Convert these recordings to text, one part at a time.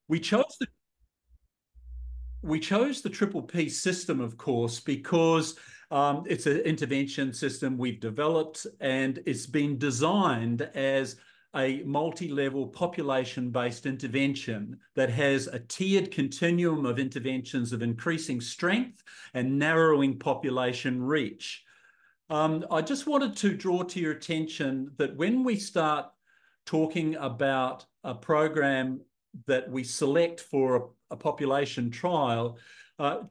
We chose the we chose the triple P system, of course, because it's an intervention system we've developed and it's been designed as a multi-level population-based intervention that has a tiered continuum of interventions of increasing strength and narrowing population reach. I just wanted to draw to your attention that when we start talking about a program that we select for a population trial,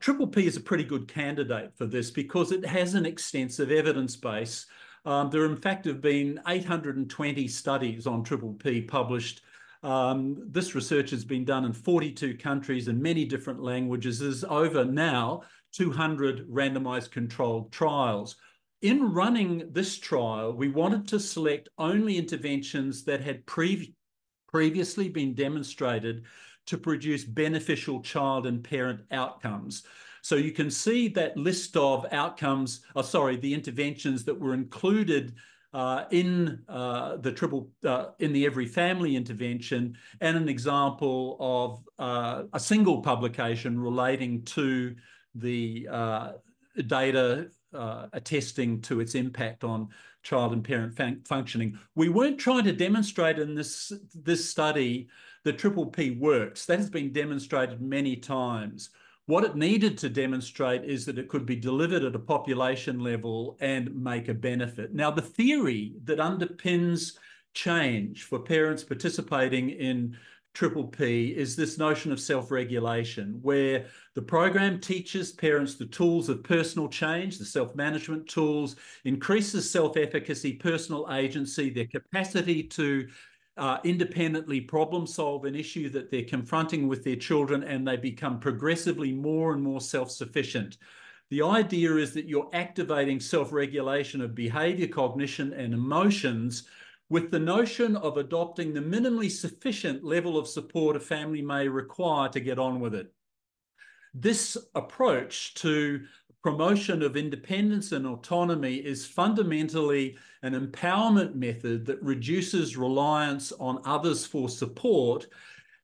Triple P is a pretty good candidate for this because it has an extensive evidence base. There, in fact, have been 820 studies on Triple P published. This research has been done in 42 countries in many different languages. There's over now 200 randomized controlled trials. In running this trial, we wanted to select only interventions that had previously been demonstrated to produce beneficial child and parent outcomes. So you can see that list of outcomes, the interventions that were included in the Every Family intervention, and an example of a single publication relating to the data attesting to its impact on child and parent functioning. We weren't trying to demonstrate in this study that Triple P works. That has been demonstrated many times. What it needed to demonstrate is that it could be delivered at a population level and make a benefit. Now, the theory that underpins change for parents participating in Triple P is this notion of self-regulation, where the program teaches parents the tools of personal change, the self-management tools, increases self-efficacy, personal agency, their capacity to independently problem solve an issue that they're confronting with their children, and they become progressively more and more self-sufficient. The idea is that you're activating self-regulation of behavior, cognition, and emotions with the notion of adopting the minimally sufficient level of support a family may require to get on with it. This approach to promotion of independence and autonomy is fundamentally an empowerment method that reduces reliance on others for support,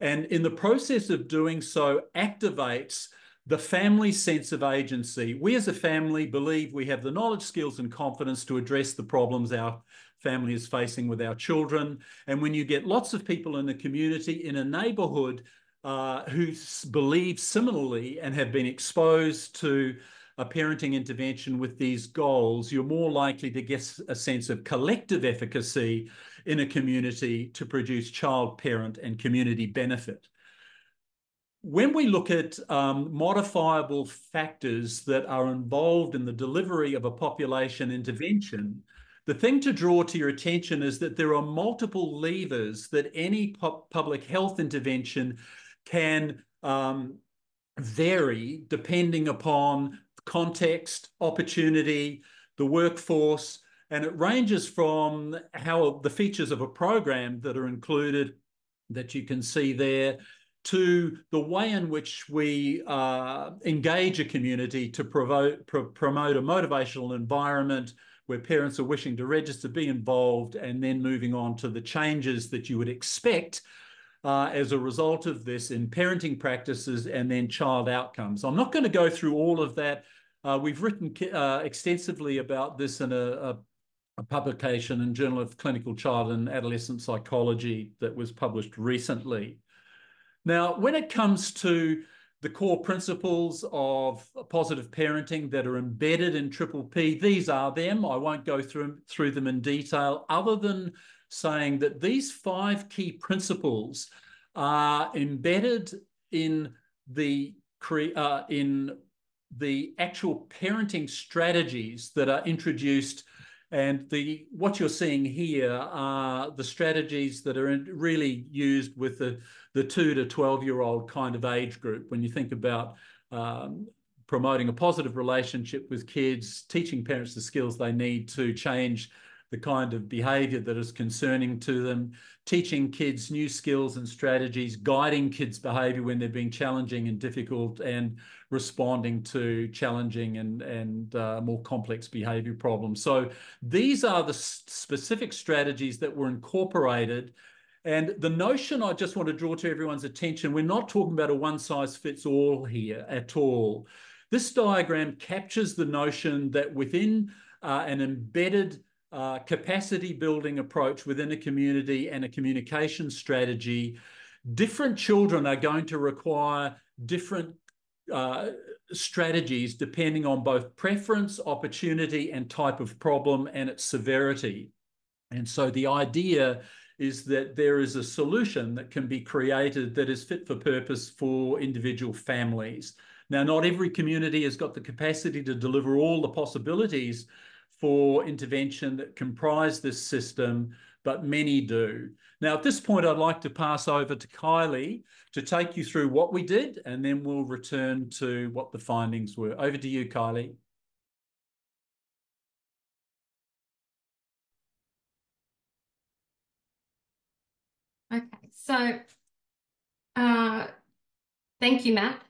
and in the process of doing so activates the family's sense of agency. We as a family believe we have the knowledge, skills, and confidence to address the problems our family is facing with our children. And when you get lots of people in the community, in a neighborhood, who believe similarly and have been exposed to a parenting intervention with these goals, you're more likely to get a sense of collective efficacy in a community to produce child, parent, and community benefit. When we look at modifiable factors that are involved in the delivery of a population intervention, the thing to draw to your attention is that there are multiple levers that any public health intervention can vary depending upon context, opportunity, the workforce, and it ranges from how the features of a program that are included that you can see there to the way in which we engage a community to promote a motivational environment where parents are wishing to register, be involved, and then moving on to the changes that you would expect as a result of this in parenting practices and then child outcomes. I'm not going to go through all of that. We've written extensively about this in a publication in Journal of Clinical Child and Adolescent Psychology that was published recently. Now, when it comes to the core principles of positive parenting that are embedded in Triple P, these are them. I won't go through them in detail, other than saying that these 5 key principles are embedded in the actual parenting strategies that are introduced. And what you're seeing here are the strategies that are really used with the 2 to 12-year-old kind of age group. When you think about promoting a positive relationship with kids, teaching parents the skills they need to change the kind of behavior that is concerning to them, teaching kids new skills and strategies, guiding kids' behavior when they're being challenging and difficult, and responding to challenging and more complex behavior problems. So these are the specific strategies that were incorporated, And the notion I just want to draw to everyone's attention, we're not talking about a one-size-fits-all here at all. This diagram captures the notion that within an embedded capacity building approach within a community and a communication strategy, different children are going to require different strategies depending on both preference, opportunity, and type of problem and its severity. And so the idea is that there is a solution that can be created that is fit for purpose for individual families. Now, not every community has got the capacity to deliver all the possibilities for intervention that comprise this system, but many do. Now, at this point, I'd like to pass over to Kylie to take you through what we did, and then we'll return to what the findings were. Over to you, Kylie. Okay, so thank you, Matt.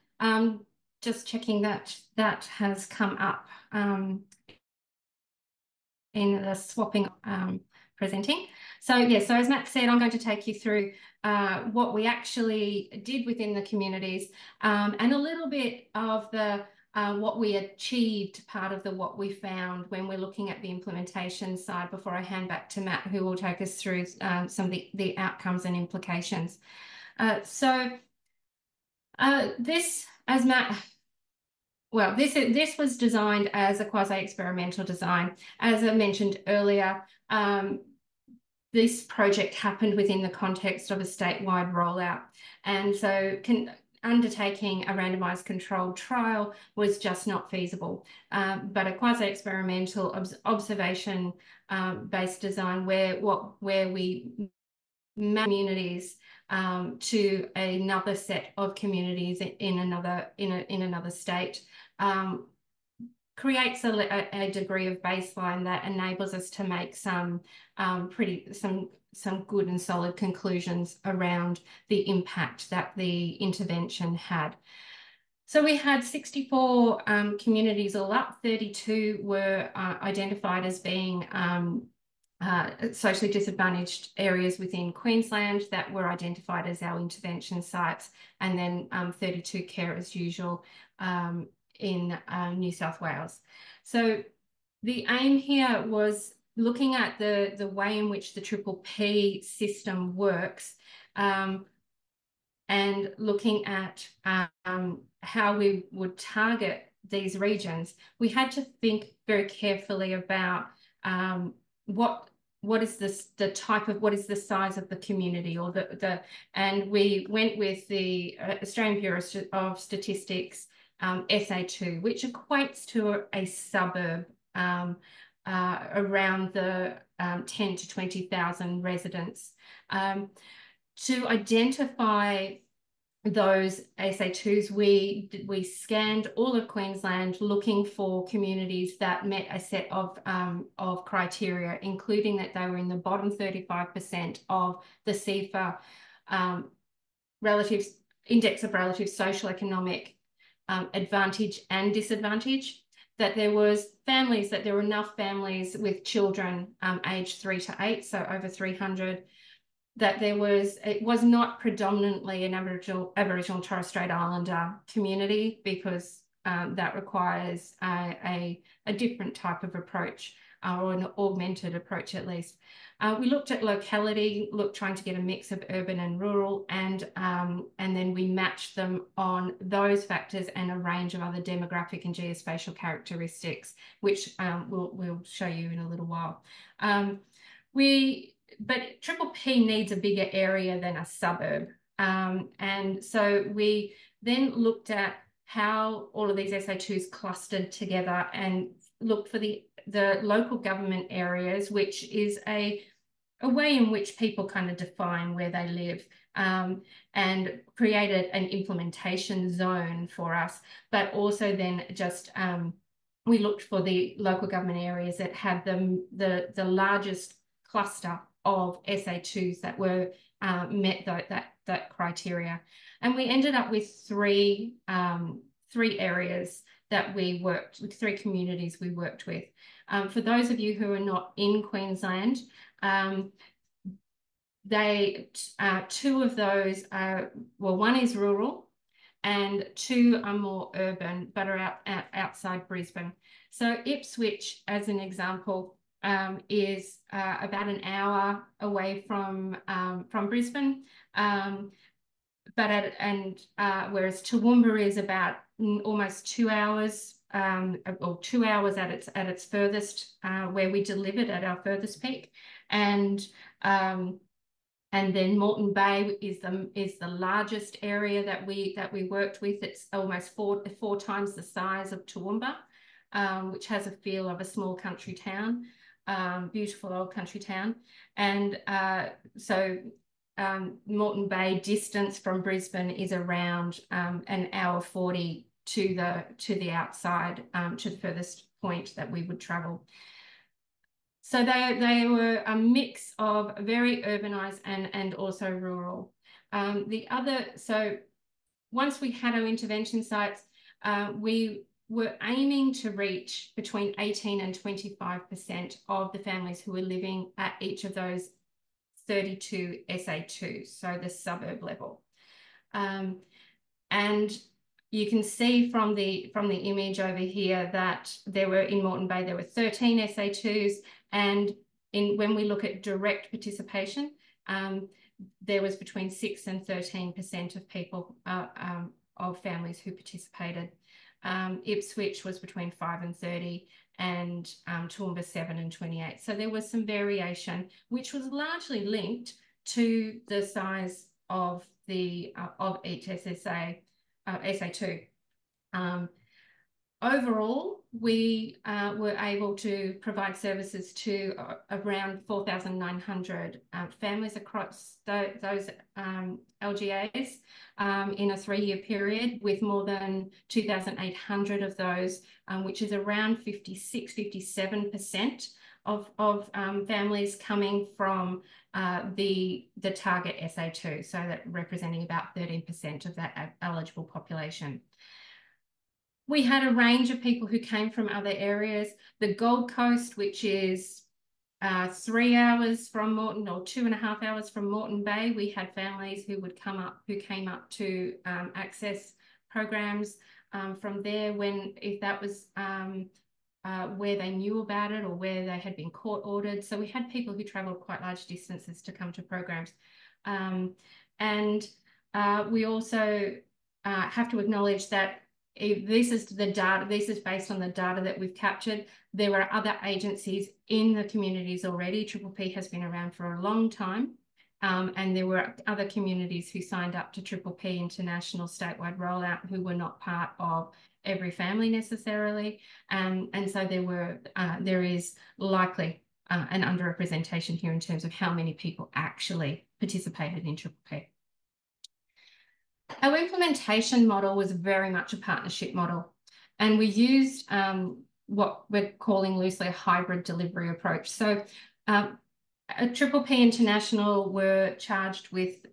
Just checking that that has come up in the swapping presenting. So yes, so as Matt said, I'm going to take you through what we actually did within the communities and a little bit of the what we achieved, part of the what we found when we're looking at the implementation side before I hand back to Matt, who will take us through some of the outcomes and implications. This, as Matt, well, this was designed as a quasi-experimental design. As I mentioned earlier, this project happened within the context of a statewide rollout. And so undertaking a randomized controlled trial was just not feasible. But a quasi-experimental observation based design where we map communities to another set of communities in another state creates a degree of baseline that enables us to make some good and solid conclusions around the impact that the intervention had. So we had 64 communities all up. 32 were identified as being socially disadvantaged areas within Queensland that were identified as our intervention sites, and then 32 care as usual in New South Wales. So the aim here was looking at the way in which the Triple P system works and looking at how we would target these regions. We had to think very carefully about what is the size of the community, or and we went with the Australian Bureau of Statistics SA2, which equates to a suburb around the 10 to 20,000 residents. To identify those SA2s, we scanned all of Queensland looking for communities that met a set of criteria, including that they were in the bottom 35% of the CEFA index of relative social economic advantage and disadvantage, that there were enough families with children aged 3 to 8, so over 300, that it was not predominantly an Aboriginal and Torres Strait Islander community, because that requires a different type of approach, or an augmented approach at least. We looked at locality, trying to get a mix of urban and rural, and then we matched them on those factors and a range of other demographic and geospatial characteristics, which we'll show you in a little while. But Triple P needs a bigger area than a suburb. And so we then looked at how all of these SA2s clustered together and looked for the local government areas, which is a way in which people kind of define where they live, and created an implementation zone for us. But also then just we looked for the local government areas that had the largest cluster of SA2s that were met that criteria, and we ended up with three areas that we worked with, 3 communities we worked with. For those of you who are not in Queensland, two of those are, well, one is rural and two are more urban, but are outside Brisbane. So Ipswich, as an example, is about an hour away from Brisbane, whereas Toowoomba is about almost 2 hours, or 2 hours at its furthest, where we delivered at our furthest peak, and then Moreton Bay is the largest area that we worked with. It's almost four times the size of Toowoomba, which has a feel of a small country town, beautiful old country town. And so Moreton Bay distance from Brisbane is around an hour 40 to the outside, to the furthest point that we would travel. So they were a mix of very urbanised and also rural. So once we had our intervention sites, we were aiming to reach between 18 and 25% of the families who were living at each of those 32 SA2s, so the suburb level. And you can see from the image over here that in Moreton Bay, there were 13 SA2s, and when we look at direct participation, there was between 6 and 13% of people, of families who participated. Ipswich was between 5 and 30, and Toowoomba 7 and 28. So there was some variation, which was largely linked to the size of each SA2. Overall, we were able to provide services to around 4,900 families across those LGAs in a 3-year period, with more than 2,800 of those, which is around 57% of families coming from the target SA2, so that representing about 13% of that eligible population. We had a range of people who came from other areas. The Gold Coast, which is 3 hours from Moreton, or 2.5 hours from Moreton Bay, we had families who came up to access programs from there, if that was where they knew about it or where they had been court ordered. So we had people who travelled quite large distances to come to programs. We also have to acknowledge that this is the data, this is based on the data that we've captured. There are other agencies in the communities already. Triple P has been around for a long time. And there were other communities who signed up to Triple P International statewide rollout who were not part of every family necessarily. And so there is likely an underrepresentation here in terms of how many people actually participated in Triple P. Our implementation model was very much a partnership model, and we used what we're calling loosely a hybrid delivery approach. So Triple P International were charged with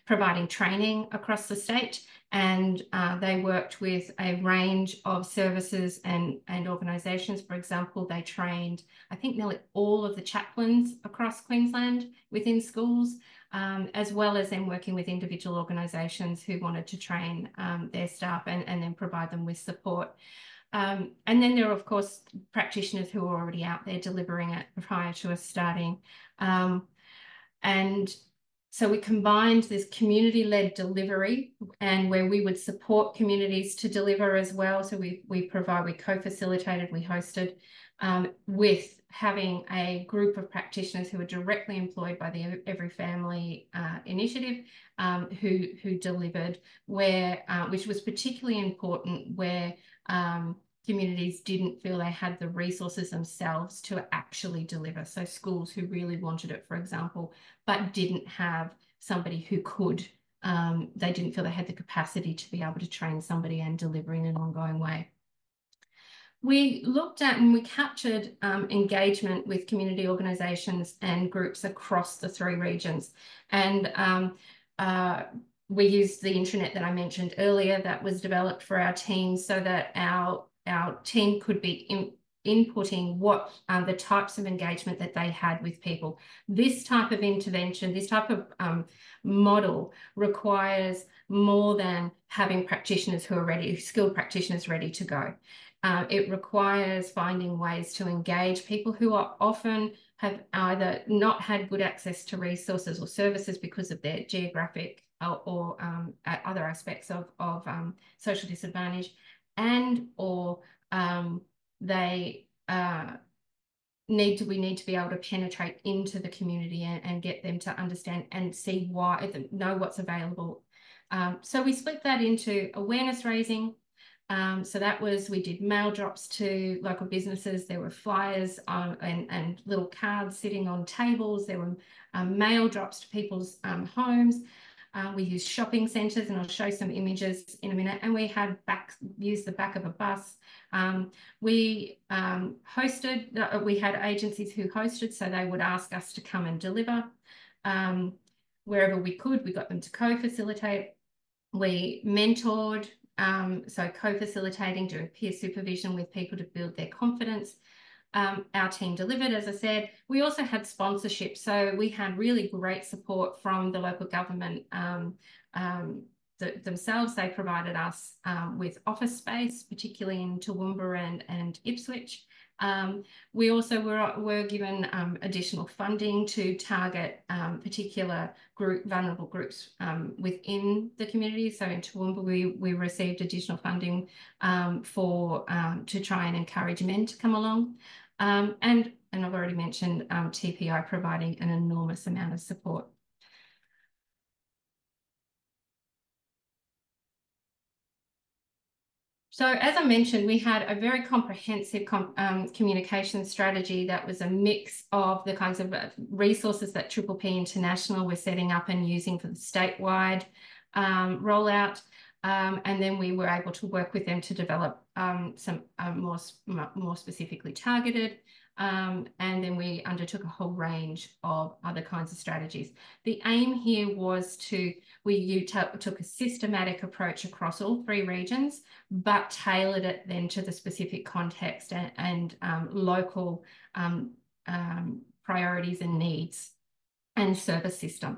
providing training across the state, and they worked with a range of services and organisations. For example, they trained, I think, nearly all of the chaplains across Queensland within schools, as well as then working with individual organisations who wanted to train their staff and then provide them with support. And then there are, of course, practitioners who are already out there delivering it prior to us starting. And so we combined this community-led delivery, and where we would support communities to deliver as well. So we co-facilitated, we hosted, with having a group of practitioners who are directly employed by the Every Family initiative, who delivered, which was particularly important where communities didn't feel they had the resources themselves to actually deliver. So schools who really wanted it, for example, but didn't have somebody who could. They didn't feel they had the capacity to be able to train somebody and deliver in an ongoing way. We looked at and we captured engagement with community organisations and groups across the 3 regions. And we used the intranet that I mentioned earlier that was developed for our team, so that our team could be inputting what the types of engagement that they had with people. This type of intervention, this type of model requires more than having practitioners who are ready, skilled practitioners ready to go. It requires finding ways to engage people who are often have either not had good access to resources or services because of their geographic or other aspects of social disadvantage, and or we need to be able to penetrate into the community and get them to understand and see why, know what's available. So we split that into awareness raising. So that was, we did mail drops to local businesses. There were flyers and little cards sitting on tables. There were mail drops to people's homes. We used shopping centres, and I'll show some images in a minute. And we had used the back of a bus. We hosted, we had agencies who hosted, so they would ask us to come and deliver. Wherever we could, we got them to co-facilitate. We mentored, so co-facilitating, doing peer supervision with people to build their confidence. Our team delivered, as I said. We also had sponsorship, so we had really great support from the local government themselves. They provided us with office space, particularly in Toowoomba and Ipswich. We also were given additional funding to target particular vulnerable groups within the community. So in Toowoomba, we received additional funding to try and encourage men to come along. And I've already mentioned TPI providing an enormous amount of support. So as I mentioned, we had a very comprehensive communication strategy that was a mix of the kinds of resources that Triple P International were setting up and using for the statewide rollout. And then we were able to work with them to develop some more specifically targeted. And then we undertook a whole range of other kinds of strategies. The aim here was we took a systematic approach across all 3 regions, but tailored it then to the specific context and local priorities and needs and service system.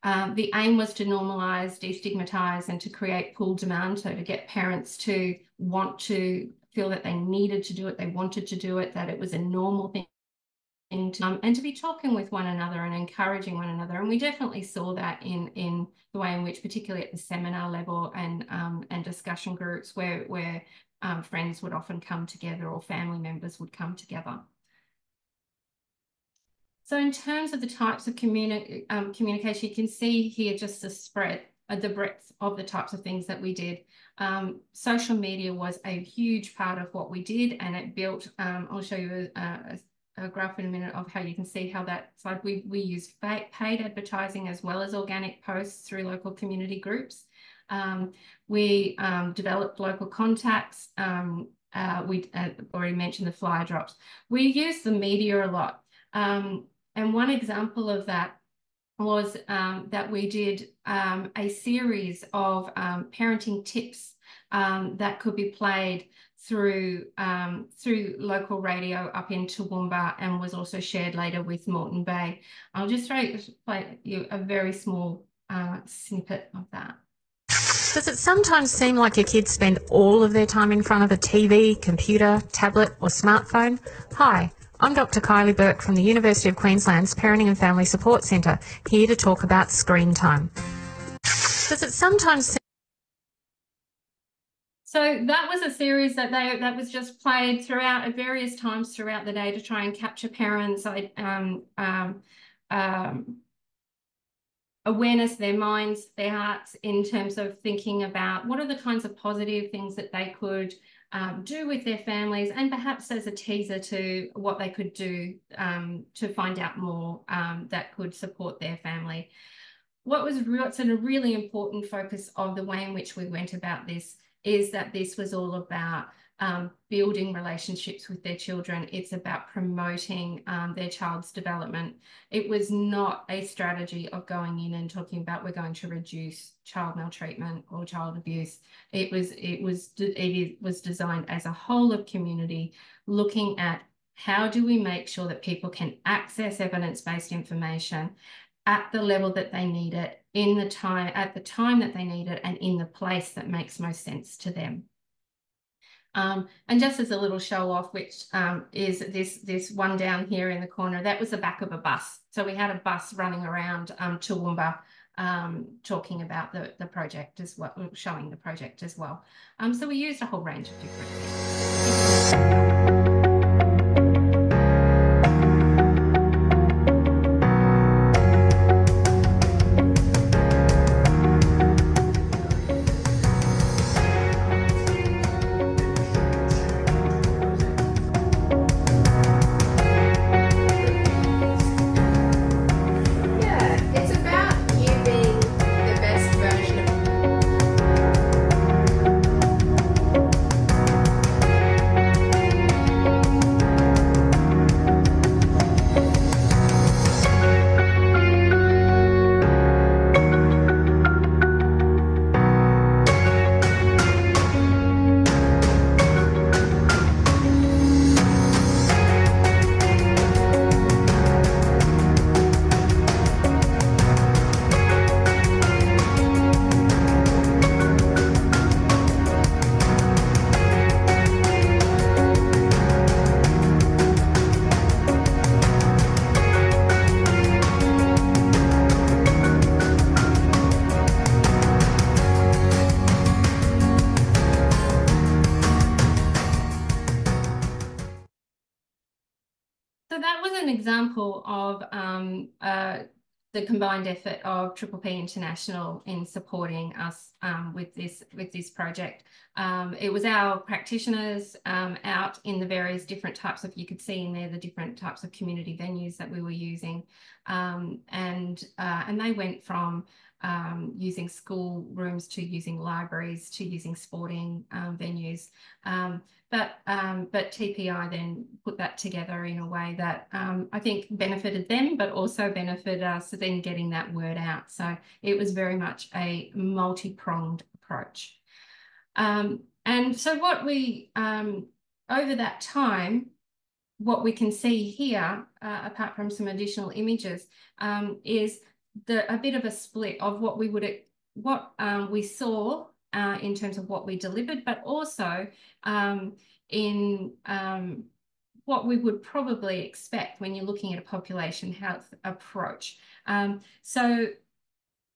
The aim was to normalise, destigmatise, and to create pull demand, so to get parents to want to feel that they needed to do it, they wanted to do it, that it was a normal thing, and to be talking with one another and encouraging one another. And we definitely saw that in the way in which, particularly at the seminar level and discussion groups, where friends would often come together or family members would come together. So in terms of the types of communication, you can see here just the spread, the breadth of the types of things that we did. Social media was a huge part of what we did, and it built, I'll show you a graph in a minute of how you can see how that side, we used paid advertising as well as organic posts through local community groups. We developed local contacts. We already mentioned the flyer drops. We used the media a lot. And one example of that was that we did a series of parenting tips that could be played through local radio up in Toowoomba, and was also shared later with Moreton Bay. I'll just play you a very small snippet of that. Does it sometimes seem like your kids spend all of their time in front of a TV, computer, tablet or smartphone? Hi, I'm Dr. Kylie Burke from the University of Queensland's Parenting and Family Support Centre, here to talk about screen time. Does it sometimes seem... So that was a series that was just played throughout at various times throughout the day to try and capture parents' awareness, their minds, their hearts, in terms of thinking about what are the kinds of positive things that they could do with their families, and perhaps as a teaser to what they could do to find out more that could support their family. What's a really important focus of the way in which we went about this is that this was all about building relationships with their children. It's about promoting their child's development. It was not a strategy of going in and talking about we're going to reduce child maltreatment or child abuse. It was designed as a whole of community, looking at how do we make sure that people can access evidence-based information at the level that they need it, at the time that they need it, and in the place that makes most sense to them. And just as a little show off, which is this one down here in the corner, that was the back of a bus. So we had a bus running around Toowoomba talking about the project as well, showing the project as well. So we used a whole range of different things. So that was an example of the combined effort of PPP International in supporting us with this project. It was our practitioners out in the various different types of, you could see in there the different types of community venues that we were using, and they went from using school rooms to using libraries to using sporting venues. But TPI then put that together in a way that I think benefited them, but also benefited us then getting that word out. So it was very much a multi-pronged approach. And so what we, over that time, what we can see here, apart from some additional images, is a bit of a split of what we saw in terms of what we delivered, but also in what we would probably expect when you're looking at a population health approach. So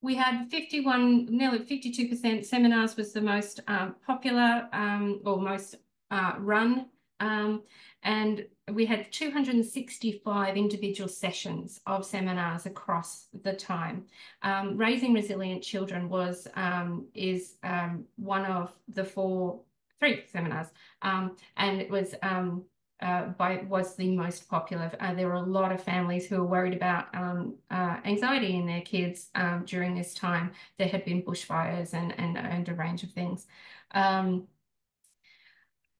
we had 51, nearly 52% seminars was the most popular or most run. And we had 265 individual sessions of seminars across the time. Raising Resilient Children is one of the three seminars, and it was the most popular. There were a lot of families who were worried about anxiety in their kids during this time. There had been bushfires and a range of things.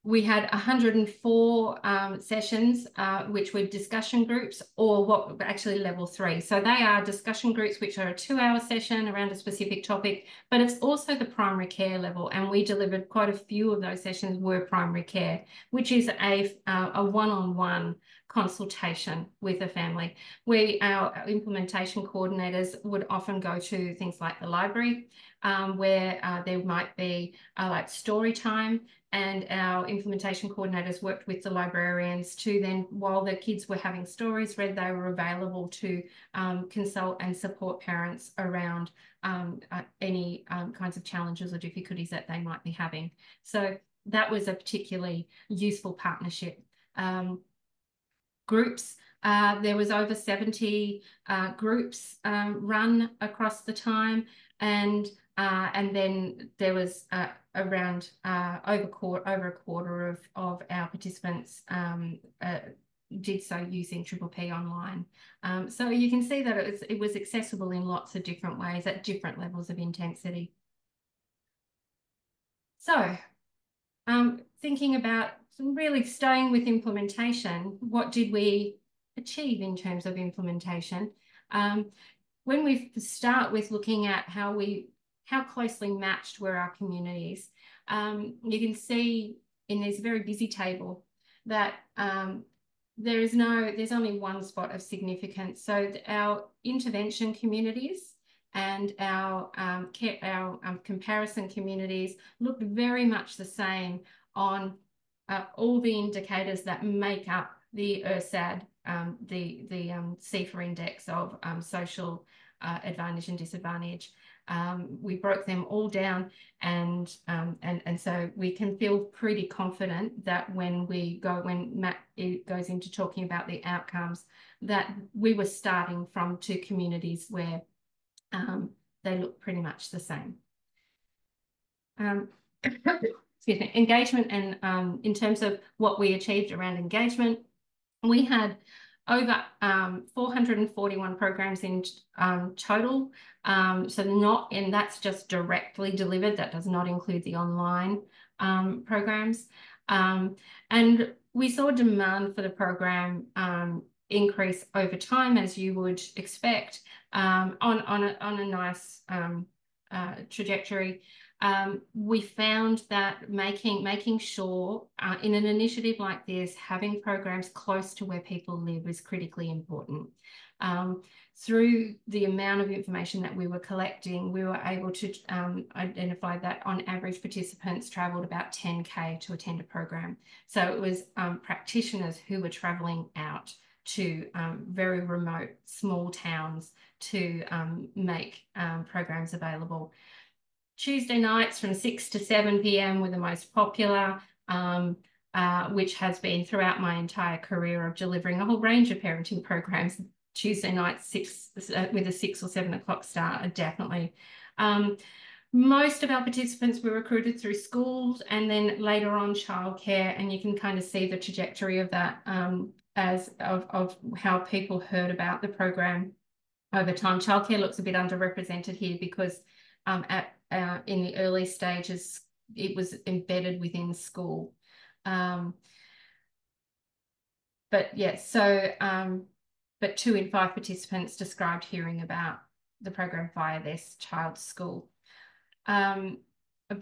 We had 104 sessions, which were discussion groups, or actually level 3. So they are discussion groups, which are a 2-hour session around a specific topic, but it's also the primary care level. And we delivered quite a few of those sessions were primary care, which is a one-on-one consultation with a family. Our implementation coordinators would often go to things like the library, where there might be like story time, and our implementation coordinators worked with the librarians to then, while the kids were having stories read, they were available to consult and support parents around any kinds of challenges or difficulties that they might be having. So that was a particularly useful partnership. Groups, there was over 70 groups run across the time, and then there was around over a quarter of our participants did so using PPP online. So you can see that it was accessible in lots of different ways at different levels of intensity. So thinking about really staying with implementation, what did we achieve in terms of implementation? When we start with looking at how closely matched were our communities, you can see in this very busy table that there's only one spot of significance. So our intervention communities and our comparison communities looked very much the same on all the indicators that make up the ERSAD, the CEFA index of social advantage and disadvantage. We broke them all down, and so we can feel pretty confident that when Matt goes into talking about the outcomes, that we were starting from two communities where they look pretty much the same. Excuse me, engagement, and in terms of what we achieved around engagement, we had over 441 programs in total. And that's just directly delivered. That does not include the online programs. And we saw demand for the program increase over time, as you would expect, on a nice trajectory. We found that making sure in an initiative like this, having programs close to where people live is critically important. Through the amount of information that we were collecting, we were able to identify that on average participants travelled about 10K to attend a program. So it was practitioners who were travelling out to very remote small towns to make programs available. Tuesday nights from 6 to 7 p.m. were the most popular, which has been throughout my entire career of delivering a whole range of parenting programs. Tuesday nights with a 6 or 7 o'clock start are definitely. Most of our participants were recruited through schools and then later on childcare, and you can kind of see the trajectory of that of how people heard about the program over time. Childcare looks a bit underrepresented here because in the early stages, it was embedded within school. But yeah, so, but 2 in 5 participants described hearing about the program via their child's school. I've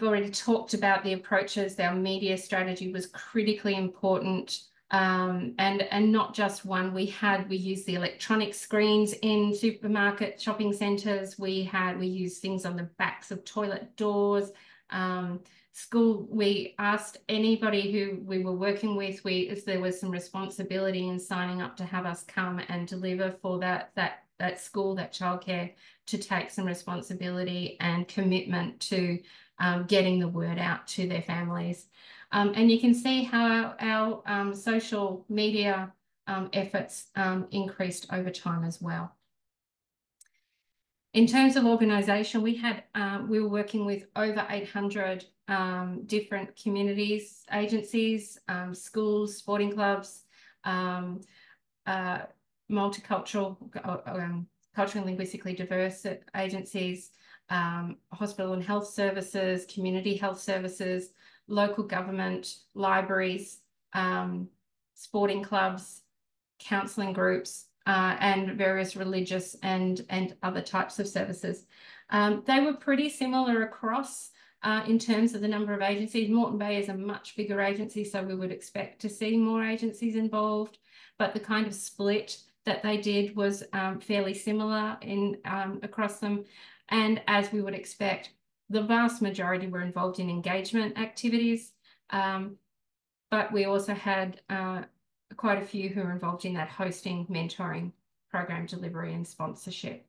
already talked about the approaches. Our media strategy was critically important. And not just one. We used the electronic screens in supermarket shopping centres. We used things on the backs of toilet doors. School, we asked anybody who we were working with, if there was some responsibility in signing up to have us come and deliver for that school, that childcare, to take some responsibility and commitment to getting the word out to their families. And you can see how our social media efforts increased over time as well. In terms of organisation, we were working with over 800 different communities, agencies, schools, sporting clubs, multicultural, culturally and linguistically diverse agencies, hospital and health services, community health services, local government, libraries, sporting clubs, counselling groups, and various religious and other types of services. They were pretty similar across in terms of the number of agencies. Moreton Bay is a much bigger agency, so we would expect to see more agencies involved, but the kind of split that they did was fairly similar across them. And as we would expect, the vast majority were involved in engagement activities, but we also had quite a few who were involved in that hosting, mentoring, program delivery and sponsorship.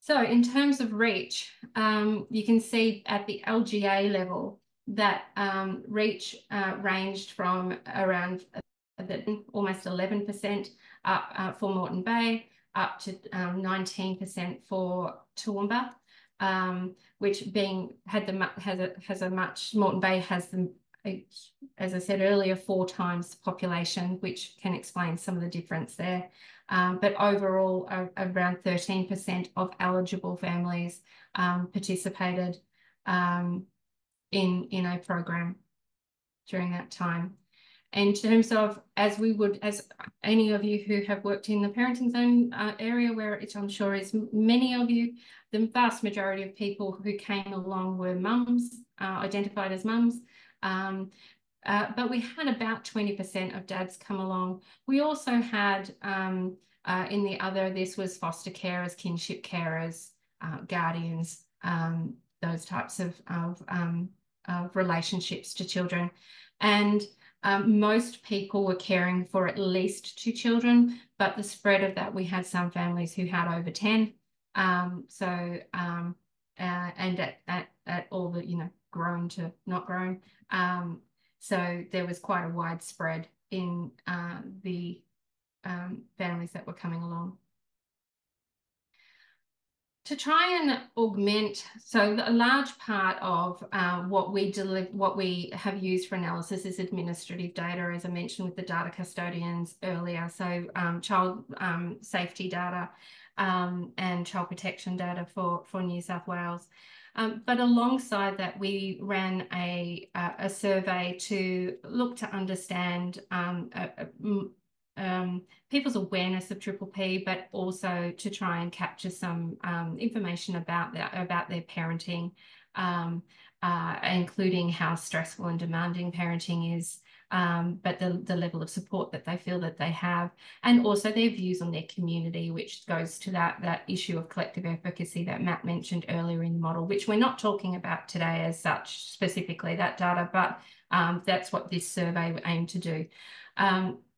So in terms of reach, you can see at the LGA level that reach ranged from around almost 11% for Moreton Bay, up to 19% for Toowoomba, which Moreton Bay has as I said earlier, 4 times the population, which can explain some of the difference there. But overall, around 13% of eligible families participated in a program during that time. In terms of, as any of you who have worked in the parenting zone area, where it I'm sure is many of you, the vast majority of people who came along were mums, identified as mums. But we had about 20% of dads come along. We also had in the other, this was foster carers, kinship carers, guardians, those types of relationships to children. And most people were caring for at least 2 children, but the spread of that, we had some families who had over 10. And at all the, grown to not grown. So there was quite a widespread in the families that were coming along. To try and augment, so a large part of what we have used for analysis is administrative data, as I mentioned with the data custodians earlier. So child safety data and child protection data for New South Wales. But alongside that, we ran a survey to look to understand people's awareness of Triple P, but also to try and capture some information about their parenting, including how stressful and demanding parenting is, but the level of support that they feel that they have, and also their views on their community, which goes to that issue of collective efficacy that Matt mentioned earlier in the model, which we're not talking about today as such, specifically that data, but that's what this survey aimed to do.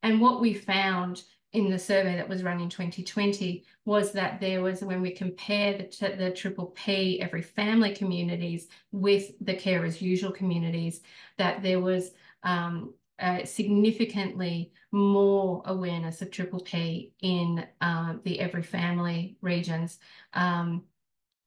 And what we found in the survey that was run in 2020 was that there was, when we compare the Triple P every family communities with the carers usual communities, that there was significantly more awareness of Triple P in the every family regions, and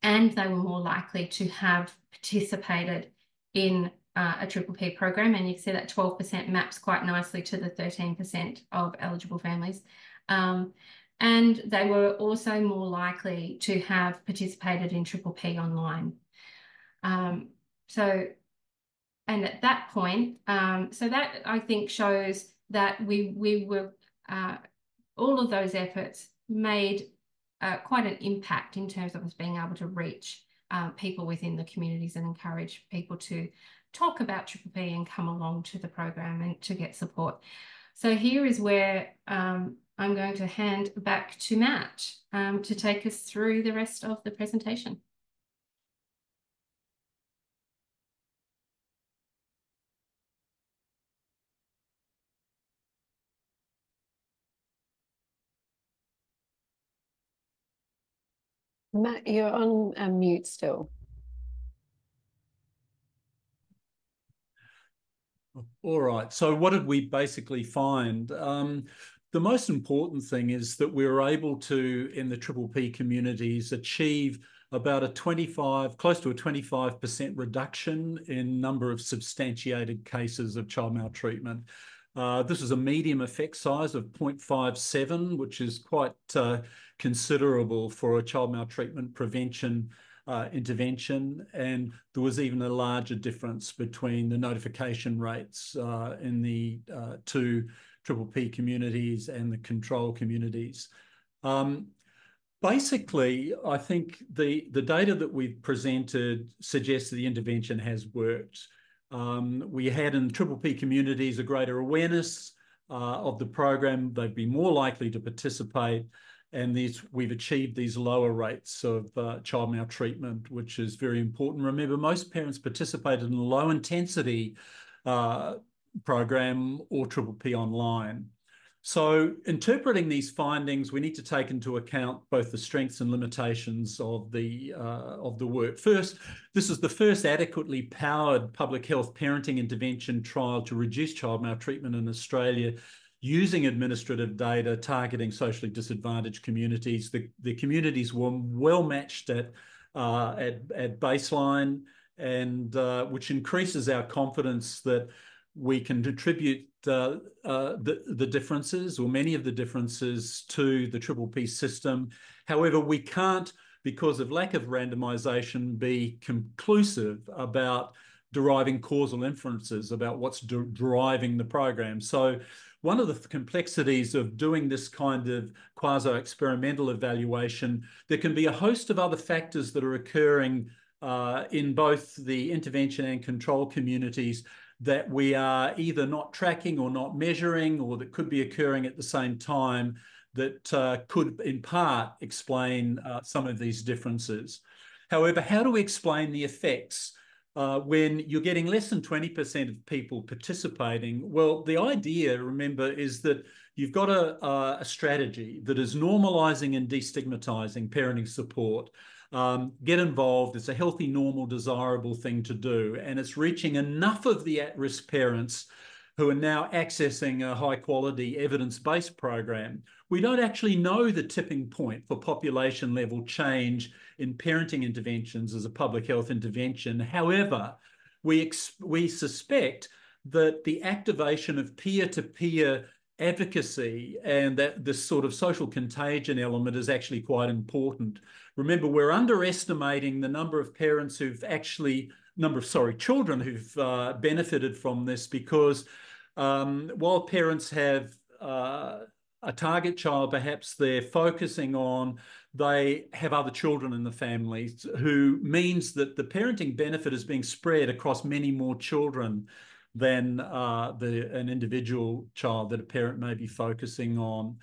they were more likely to have participated in a Triple P program, and you can see that 12% maps quite nicely to the 13% of eligible families. And they were also more likely to have participated in Triple P online. And at that point, so that I think shows that we were, all of those efforts made quite an impact in terms of us being able to reach people within the communities and encourage people to talk about Triple P and come along to the program and to get support. So here is where I'm going to hand back to Matt to take us through the rest of the presentation. Matt, you're on mute still. All right. So what did we basically find? The most important thing is that we were able to, in the Triple P communities, achieve about close to a 25% reduction in number of substantiated cases of child maltreatment. This is a medium effect size of 0.57, which is quite considerable for a child maltreatment prevention intervention, and there was even a larger difference between the notification rates in the 2 Triple P communities and the control communities. Basically, I think the data that we've presented suggests that the intervention has worked. We had in Triple P communities a greater awareness of the program. They'd be more likely to participate, and we've achieved these lower rates of child maltreatment, which is very important. Remember, most parents participated in a low intensity program or Triple P online. So interpreting these findings, we need to take into account both the strengths and limitations of the work. First, this is the first adequately powered public health parenting intervention trial to reduce child maltreatment in Australia using administrative data targeting socially disadvantaged communities. The communities were well matched at baseline, and which increases our confidence that we can attribute the differences, or many of the differences, to the Triple P system. However, we can't because of lack of randomization, be conclusive about deriving causal inferences about what's driving the program. So one of the complexities of doing this kind of quasi-experimental evaluation, there can be a host of other factors that are occurring in both the intervention and control communities that we are either not tracking or not measuring, or that could be occurring at the same time, that could in part explain some of these differences. However, how do we explain the effects when you're getting less than 20% of people participating? Well, the idea, remember, is that you've got a strategy that is normalizing and destigmatizing parenting support. Get involved. It's a healthy, normal, desirable thing to do. And it's reaching enough of the at-risk parents who are now accessing a high-quality, evidence-based program. We don't actually know the tipping point for population-level change in parenting interventions as a public health intervention. However, we suspect that the activation of peer-to-peer advocacy and that this sort of social contagion element is actually quite important. Remember, we're underestimating the number of parents who've actually, children who've benefited from this, because while parents have a target child, perhaps they're focusing on, they have other children in the family, who means that the parenting benefit is being spread across many more children than an individual child that a parent may be focusing on.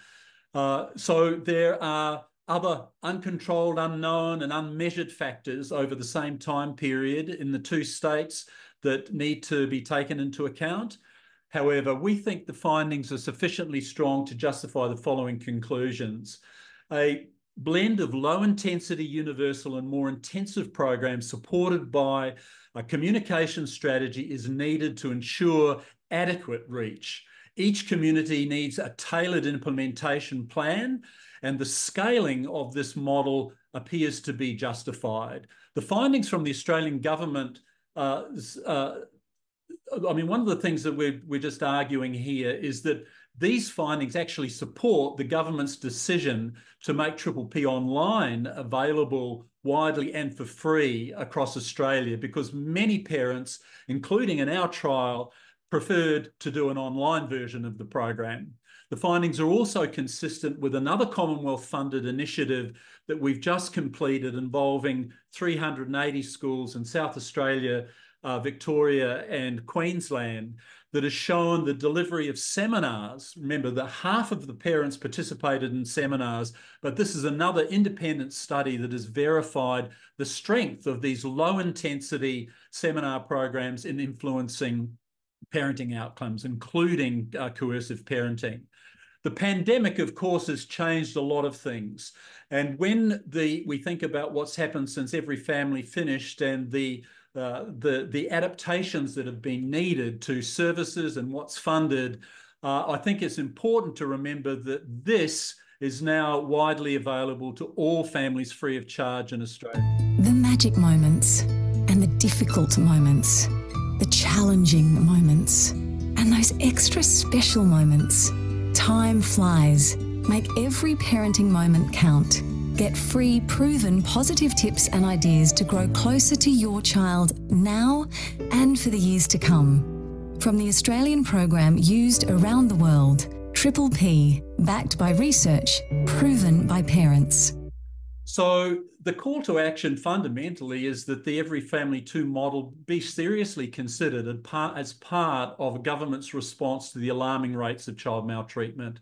So there are other uncontrolled, unknown, and unmeasured factors over the same time period in the two states that need to be taken into account. However, we think the findings are sufficiently strong to justify the following conclusions. A blend of low-intensity, universal, and more intensive programs supported by a communication strategy is needed to ensure adequate reach. Each community needs a tailored implementation plan, and the scaling of this model appears to be justified. The findings from the Australian government, one of the things that we're just arguing here is that these findings actually support the government's decision to make Triple P Online available widely and for free across Australia, because many parents, including in our trial, preferred to do an online version of the program. The findings are also consistent with another Commonwealth-funded initiative that we've just completed involving 380 schools in South Australia, Victoria and Queensland, that has shown the delivery of seminars. Remember that half of the parents participated in seminars, but this is another independent study that has verified the strength of these low-intensity seminar programs in influencing parenting outcomes, including coercive parenting. The pandemic, of course, has changed a lot of things. And when we think about what's happened since Every Family finished and the adaptations that have been needed to services and what's funded, I think it's important to remember that this is now widely available to all families free of charge in Australia. The magic moments and the difficult moments, the challenging moments, and those extra special moments. Time flies. Make every parenting moment count. Get free, proven, positive tips and ideas to grow closer to your child now and for the years to come. From the Australian program used around the world, Triple P, backed by research, proven by parents. So the call to action fundamentally is that the Every Family 2 model be seriously considered as part of a government's response to the alarming rates of child maltreatment.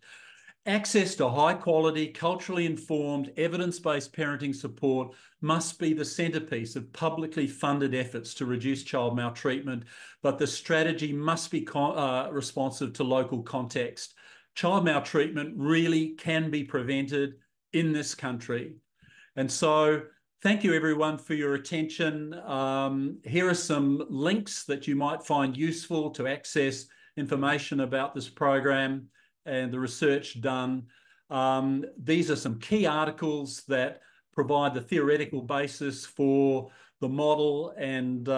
Access to high-quality, culturally informed, evidence-based parenting support must be the centrepiece of publicly funded efforts to reduce child maltreatment, but the strategy must be responsive to local context. Child maltreatment really can be prevented in this country. And so thank you, everyone, for your attention. Here are some links that you might find useful to access information about this program and the research done. These are some key articles that provide the theoretical basis for the model and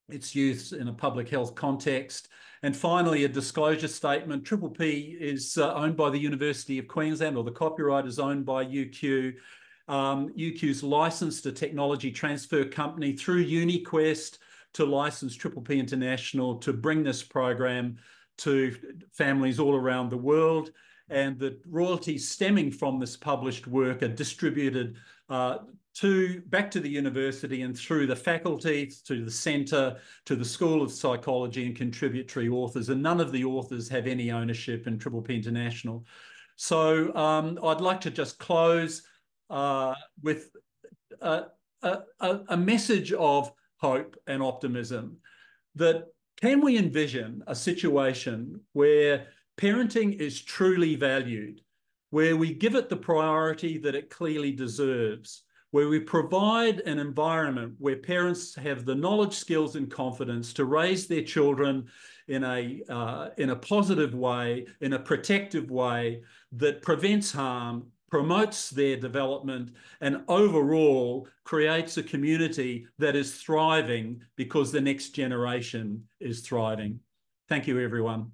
its use in a public health context. And finally, a disclosure statement. Triple P is owned by the University of Queensland, or the copyright is owned by UQ. UQ's licensed a technology transfer company through UniQuest to license Triple P International to bring this program to families all around the world. And the royalties stemming from this published work are distributed back to the university and through the faculty, to the centre, to the School of Psychology and contributory authors. And none of the authors have any ownership in Triple P International. So I'd like to just close with a message of hope and optimism, that can we envision a situation where parenting is truly valued, where we give it the priority that it clearly deserves, where we provide an environment where parents have the knowledge, skills, and confidence to raise their children in a positive way, in a protective way that prevents harm, promotes their development, and overall creates a community that is thriving because the next generation is thriving. Thank you, everyone.